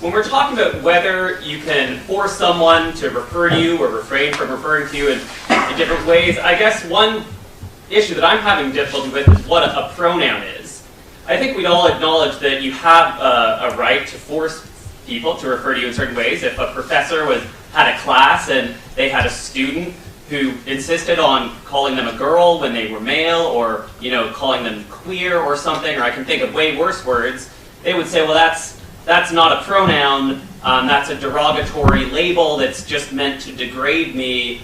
when we're talking about whether you can force someone to refer to you or refrain from referring to you in different ways, I guess one issue that I'm having difficulty with is what a pronoun is. I think we'd all acknowledge that you have a right to force people to refer to you in certain ways. If a professor had a class and they had a student who insisted on calling them a girl when they were male, or calling them queer or something, or I can think of way worse words, they would say, well, that's not a pronoun, that's a derogatory label that's just meant to degrade me.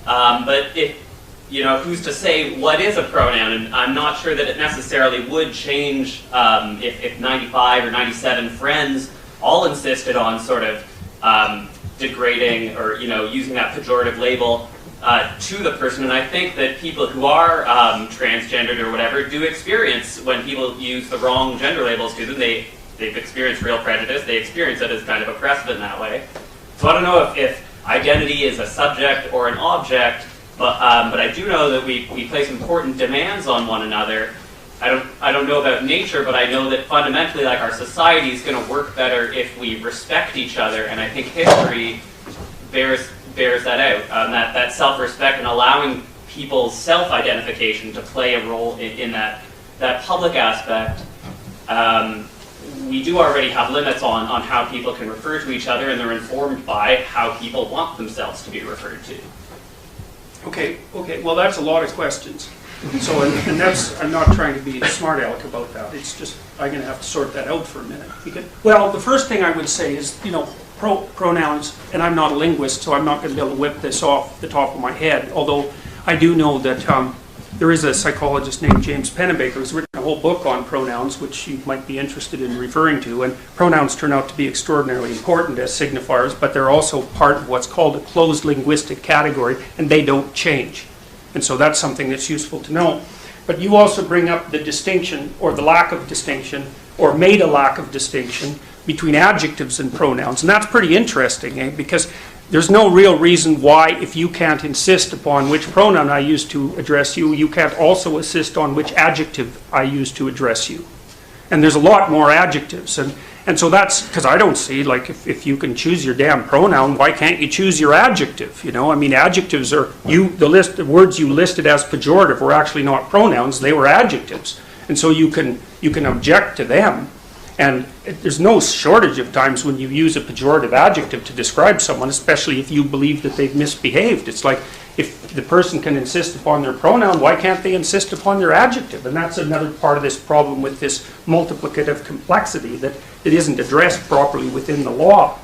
But if, who's to say what is a pronoun? And I'm not sure that it necessarily would change if 95 or 97 friends all insisted on sort of degrading or using that pejorative label to the person. And I think that people who are transgendered or whatever do experience, when people use the wrong gender labels to them, they've experienced real prejudice. They experience it as kind of oppressive in that way. So I don't know if identity is a subject or an object, but I do know that we place important demands on one another. I don't know about nature, but I know that fundamentally, like, our society is going to work better if we respect each other, and I think history bears that out. That self-respect and allowing people's self-identification to play a role in that public aspect. We do already have limits on how people can refer to each other, and they're informed by how people want themselves to be referred to. Okay. Well, that's a lot of questions. So, and that's, I'm not trying to be a smart aleck about that. It's just, I'm going to have to sort that out for a minute. Well, the first thing I would say is, pronouns, and I'm not a linguist, so I'm not going to be able to whip this off the top of my head, although I do know that there is a psychologist named James Pennebaker who's written a whole book on pronouns, which you might be interested in referring to, and pronouns turn out to be extraordinarily important as signifiers, but they're also part of what's called a closed linguistic category, and they don't change. And so that's something that's useful to know. But you also bring up the distinction, or the lack of distinction, or made a lack of distinction between adjectives and pronouns. And that's pretty interesting, because there's no real reason why, if you can't insist upon which pronoun I use to address you, you can't also insist on which adjective I use to address you. And there's a lot more adjectives. And so that's, because I don't see, like, if you can choose your damn pronoun, why can't you choose your adjective? I mean, adjectives are, the words you listed as pejorative were actually not pronouns, they were adjectives. And so you can object to them. And there's no shortage of times when you use a pejorative adjective to describe someone, especially if you believe that they've misbehaved. It's like, if the person can insist upon their pronoun, why can't they insist upon their adjective? And that's another part of this problem with this multiplicative complexity, that it isn't addressed properly within the law.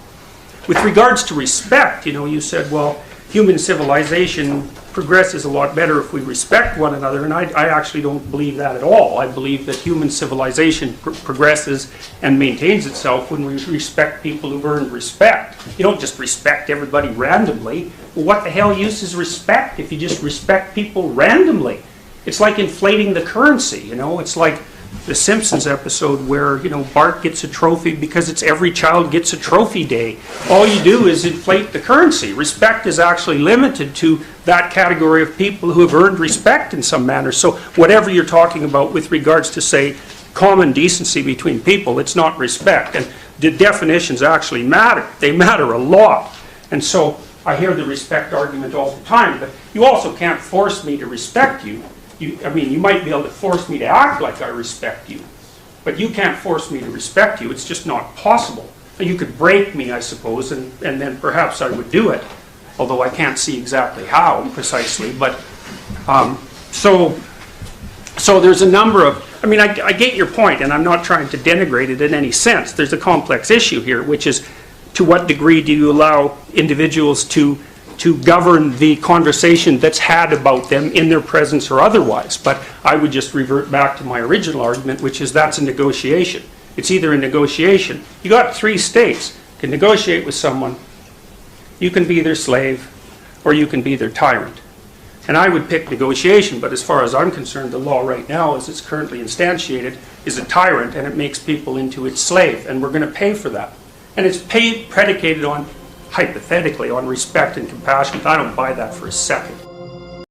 With regards to respect, you said, well, human civilization progresses a lot better if we respect one another, and I actually don't believe that at all. I believe that human civilization progresses and maintains itself when we respect people who've earned respect. You don't just respect everybody randomly. Well, what the hell use is respect if you just respect people randomly? It's like inflating the currency, It's like the Simpsons episode where, Bart gets a trophy because it's every child gets a trophy day. All you do is inflate the currency. Respect is actually limited to that category of people who have earned respect in some manner. So whatever you're talking about with regards to, say, common decency between people, it's not respect. And the definitions actually matter. They matter a lot. And so I hear the respect argument all the time, but you also can't force me to respect you. You might be able to force me to act like I respect you, but you can't force me to respect you. It's just not possible. You could break me, I suppose, and then perhaps I would do it, although I can't see exactly how precisely. But so there's a number of, I get your point, and I'm not trying to denigrate it in any sense. There's a complex issue here, which is, to what degree do you allow individuals to govern the conversation that's had about them in their presence or otherwise. But I would just revert back to my original argument, which is that's a negotiation. It's either a negotiation. You got 3 states. You can negotiate with someone. You can be their slave, or you can be their tyrant. And I would pick negotiation, but as far as I'm concerned, the law right now, as it's currently instantiated, is a tyrant, and it makes people into its slave, and we're going to pay for that. And it's predicated on, hypothetically, on respect and compassion. I don't buy that for a second.